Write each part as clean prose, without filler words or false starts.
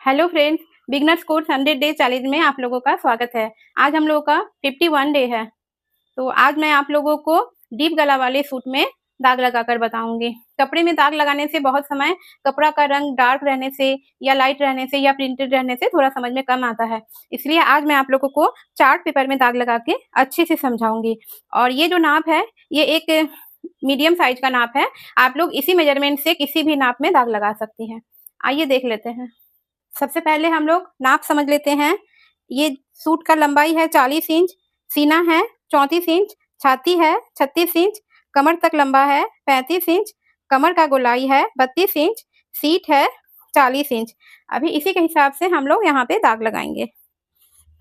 Hello friends, beginners course 100 day challenge में आप लोगों का स्वागत है। आज हम लोगों का 51 डे है। तो आज मैं आप लोगों को डीप गला वाले सूट में दाग लगाकर बताऊंगी। कपड़े में दाग लगाने से बहुत समय कपड़ा का रंग डार्क रहने से या लाइट रहने से या प्रिंटेड रहने से थोड़ा समझ में कम आता है। इसलिए आज मैं आप लोगों को चार्ट पेपर में दाग लगा के अच्छे से समझाऊंगी। और ये जो नाप है, ये एक मीडियम साइज का नाप है। आप लोग इसी मेजरमेंट से किसी भी नाप में दाग लगा सकती हैं। आइए देख लेते हैं। सबसे पहले हम लोग नाप समझ लेते हैं। ये सूट का लंबाई है 40 इंच, सीना है 34 इंच, छाती है 36 इंच, कमर तक लंबा है 35 इंच, कमर का गोलाई है 32 इंच, सीट है 40 इंच। अभी इसी के हिसाब से हम लोग यहाँ पे दाग लगाएंगे।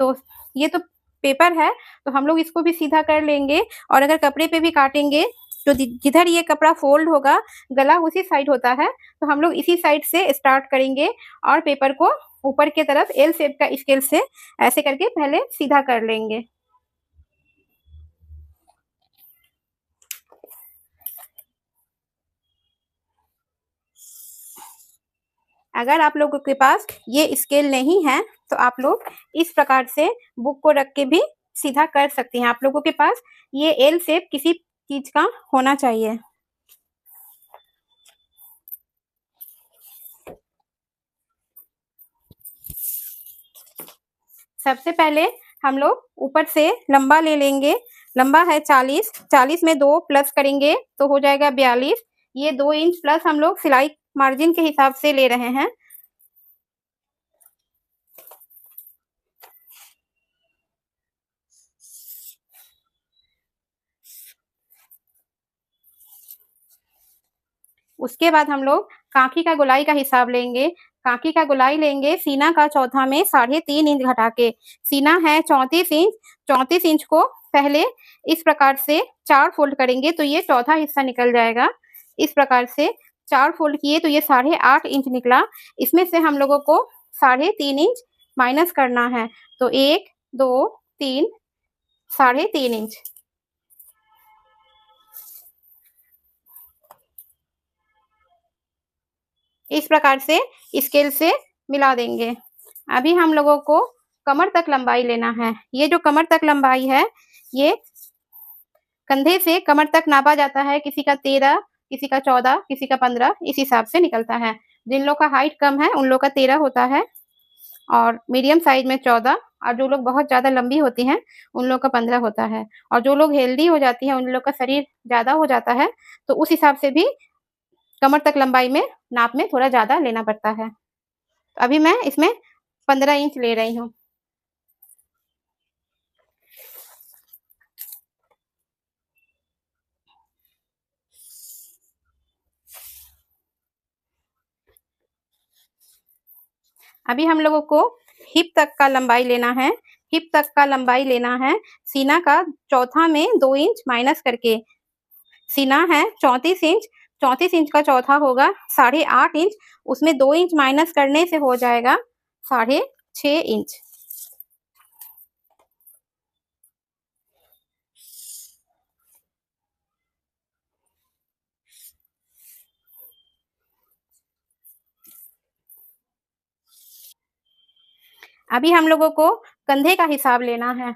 तो ये तो पेपर है, तो हम लोग इसको भी सीधा कर लेंगे। और अगर कपड़े पे भी काटेंगे तो जिधर ये कपड़ा फोल्ड होगा, गला उसी साइड होता है, तो हम लोग इसी साइड से स्टार्ट करेंगे और पेपर को ऊपर की तरफ एल शेप का स्केल से ऐसे करके पहले सीधा कर लेंगे। अगर आप लोगों के पास ये स्केल नहीं है तो आप लोग इस प्रकार से बुक को रख के भी सीधा कर सकती हैं। आप लोगों के पास ये एल शेप किसी चीज का होना चाहिए। सबसे पहले हम लोग ऊपर से लंबा ले लेंगे। लंबा है 40, 40 में 2 प्लस करेंगे तो हो जाएगा 42। ये 2 इंच प्लस हम लोग सिलाई मार्जिन के हिसाब से ले रहे हैं। उसके बाद हम लोग कांखी का गोलाई का हिसाब लेंगे। कांखी का गोलाई लेंगे सीना का चौथा में 3.5 इंच घटा के। सीना है 34 इंच, 34 इंच को पहले इस प्रकार से 4 फोल्ड करेंगे तो ये चौथा हिस्सा निकल जाएगा। इस प्रकार से 4 फोल्ड किए तो ये 8.5 इंच निकला। इसमें से हम लोगों को 3.5 इंच माइनस करना है, तो 1 2 3 3.5 इंच। इस प्रकार से स्केल से मिला देंगे। अभी हम लोगों को कमर तक लंबाई लेना है। ये जो कमर तक लंबाई है, ये कंधे से कमर तक नापा जाता है। किसी का 13, किसी का 14, किसी का 15, इस हिसाब से निकलता है। जिन लोग का हाइट कम है उन लोग का 13 होता है और मीडियम साइज में 14, और जो लोग बहुत ज़्यादा लंबी होती हैं उन लोग का 15 होता है। और जो लोग हेल्दी हो जाती हैं, उन लोग का शरीर ज़्यादा हो जाता है, तो उस हिसाब से भी कमर तक लंबाई में नाप में थोड़ा ज़्यादा लेना पड़ता है। तो अभी मैं इसमें 15 इंच ले रही हूँ। अभी हम लोगों को हिप तक का लंबाई लेना है। हिप तक का लंबाई लेना है सीना का चौथा में 2 इंच माइनस करके। सीना है 34 इंच, 34 इंच का चौथा होगा 8.5 इंच, उसमें 2 इंच माइनस करने से हो जाएगा 6.5 इंच। अभी हम लोगों को कंधे का हिसाब लेना है।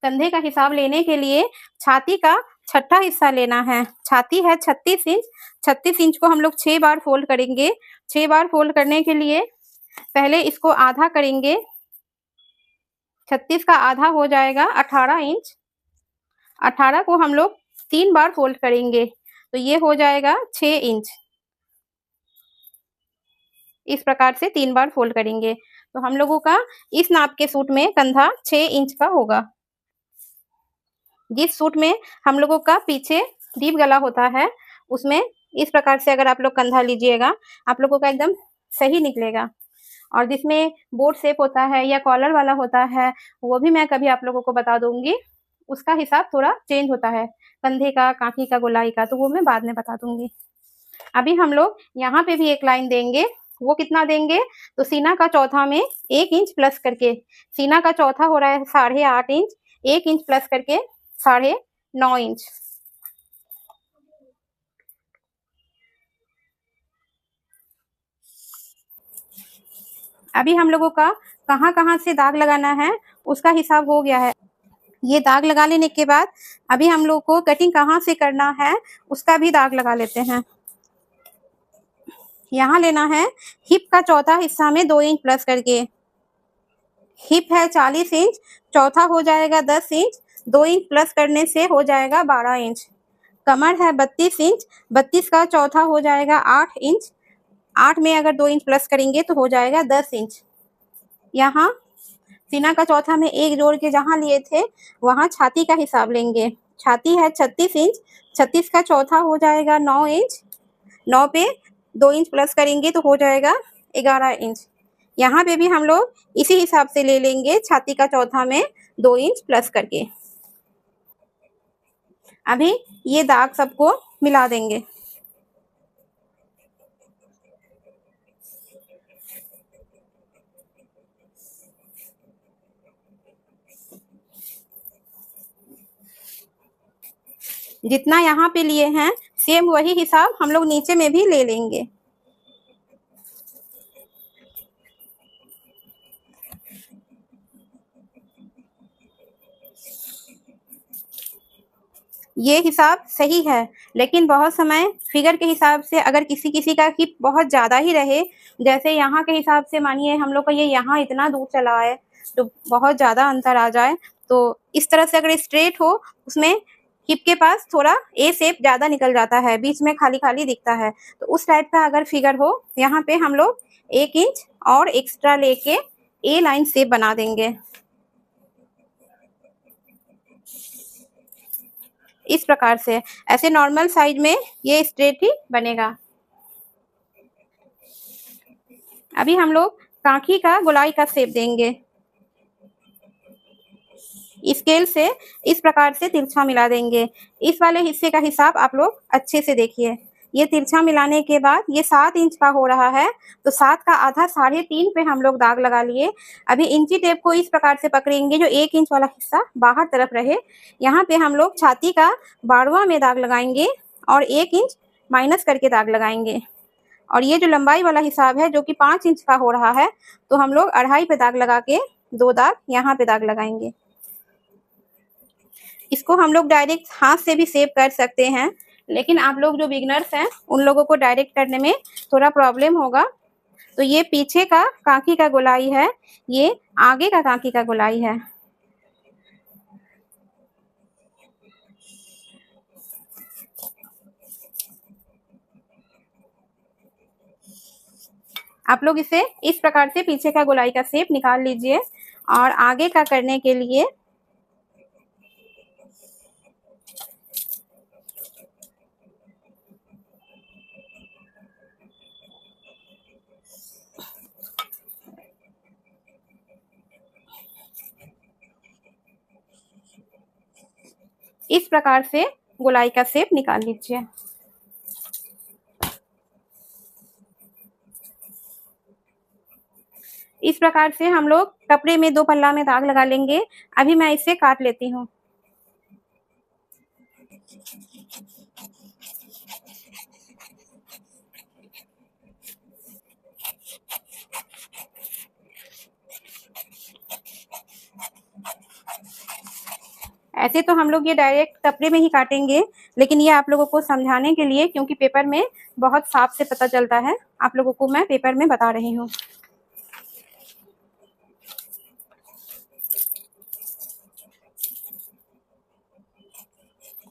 कंधे का हिसाब लेने के लिए छाती का छठा हिस्सा लेना है। छाती है 36 इंच, 36 इंच को हम लोग 6 बार फोल्ड करेंगे। 6 बार फोल्ड करने के लिए पहले इसको आधा करेंगे। 36 का आधा हो जाएगा 18 इंच। 18 को हम लोग 3 बार फोल्ड करेंगे तो ये हो जाएगा 6 इंच। इस प्रकार से 3 बार फोल्ड करेंगे तो हम लोगों का इस नाप के सूट में कंधा 6 इंच का होगा। जिस सूट में हम लोगों का पीछे डीप गला होता है, उसमें इस प्रकार से अगर आप लोग कंधा लीजिएगा, आप लोगों का एकदम सही निकलेगा। और जिसमें बोट शेप होता है या कॉलर वाला होता है, वो भी मैं कभी आप लोगों को बता दूंगी। उसका हिसाब थोड़ा चेंज होता है, कंधे का, कांखी का, गोलाई का, तो वो मैं बाद में बता दूंगी। अभी हम लोग यहाँ पे भी एक लाइन देंगे। वो कितना देंगे, तो सीना का चौथा में 1 इंच प्लस करके। सीना का चौथा हो रहा है 8.5 इंच, 1 इंच प्लस करके 9.5 इंच। अभी हम लोगों का कहाँ कहाँ से दाग लगाना है उसका हिसाब हो गया है। ये दाग लगा लेने के बाद अभी हम लोग को कटिंग कहाँ से करना है उसका भी दाग लगा लेते हैं। यहाँ लेना है हिप का चौथा हिस्सा में 2 इंच प्लस करके। हिप है 40 इंच, चौथा हो जाएगा 10 इंच, 2 इंच प्लस करने से हो जाएगा 12 इंच। कमर है 32 इंच, 32 का चौथा हो जाएगा 8 इंच, 8 में अगर 2 इंच प्लस करेंगे तो हो जाएगा 10 इंच। यहाँ सीना का चौथा में एक जोड़ के जहाँ लिए थे वहाँ छाती का हिसाब लेंगे। छाती है 36 इंच, 36 का चौथा हो जाएगा 9 इंच, 9 पे 2 इंच प्लस करेंगे तो हो जाएगा 11 इंच। यहाँ पे भी हम लोग इसी हिसाब से ले लेंगे, छाती का चौथा में 2 इंच प्लस करके। अभी ये दाग सबको मिला देंगे। जितना यहाँ पे लिए हैं सेम वही हिसाब हम लोग नीचे में भी ले लेंगे। ये हिसाब सही है, लेकिन बहुत समय फिगर के हिसाब से अगर किसी किसी का हिप बहुत ज़्यादा ही रहे, जैसे यहाँ के हिसाब से मानिए हम लोग का ये यहाँ इतना दूर चला है तो बहुत ज़्यादा अंतर आ जाए, तो इस तरह से अगर स्ट्रेट हो उसमें हिप के पास थोड़ा ए शेप ज़्यादा निकल जाता है, बीच में खाली खाली दिखता है। तो उस टाइप का अगर फिगर हो यहाँ पे हम लोग 1 इंच और एक्स्ट्रा लेके ए लाइन शेप बना देंगे। इस प्रकार से ऐसे नॉर्मल साइज में ये स्ट्रेट ही बनेगा। अभी हम लोग कांखी का गोलाई का शेप देंगे। स्केल से इस प्रकार से तिरछा मिला देंगे। इस वाले हिस्से का हिसाब आप लोग अच्छे से देखिए। ये तिरछा मिलाने के बाद ये 7 इंच का हो रहा है, तो 7 का आधा 3.5 पे हम लोग दाग लगा लिए। अभी इंची टेप को इस प्रकार से पकड़ेंगे जो 1 इंच वाला हिस्सा बाहर तरफ रहे। यहाँ पे हम लोग छाती का 12वां में दाग लगाएंगे और 1 इंच माइनस करके दाग लगाएंगे। और ये जो लंबाई वाला हिसाब है जो कि 5 इंच का हो रहा है, तो हम लोग 2.5 पे दाग लगा के 2 दाग यहाँ पे दाग लगाएंगे। इसको हम लोग डायरेक्ट हाथ से भी शेप कर सकते हैं, लेकिन आप लोग जो बिगनर्स हैं उन लोगों को डायरेक्ट करने में थोड़ा प्रॉब्लम होगा। तो ये पीछे का कांखी का गोलाई है, ये आगे का कांखी का गोलाई है। आप लोग इसे इस प्रकार से पीछे का गोलाई का शेप निकाल लीजिए और आगे का करने के लिए इस प्रकार से गोलाई का शेप निकाल लीजिए। इस प्रकार से हम लोग कपड़े में 2 पल्ला में दाग लगा लेंगे। अभी मैं इसे काट लेती हूँ। ऐसे तो हम लोग ये डायरेक्ट कपड़े में ही काटेंगे, लेकिन ये आप लोगों को समझाने के लिए, क्योंकि पेपर में बहुत साफ से पता चलता है, आप लोगों को मैं पेपर में बता रही हूँ।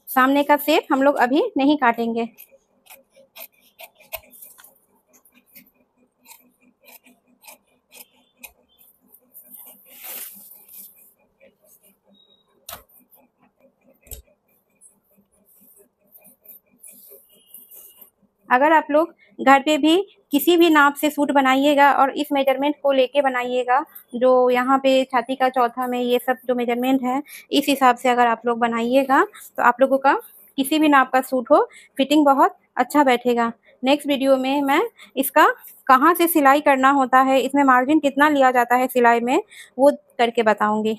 सामने का शेप हम लोग अभी नहीं काटेंगे। अगर आप लोग घर पे भी किसी भी नाप से सूट बनाइएगा और इस मेजरमेंट को लेके बनाइएगा, जो यहाँ पे छाती का चौथा में ये सब जो मेजरमेंट है, इस हिसाब से अगर आप लोग बनाइएगा तो आप लोगों का किसी भी नाप का सूट हो, फिटिंग बहुत अच्छा बैठेगा। नेक्स्ट वीडियो में मैं इसका कहाँ से सिलाई करना होता है, इसमें मार्जिन कितना लिया जाता है सिलाई में, वो करके बताऊँगी।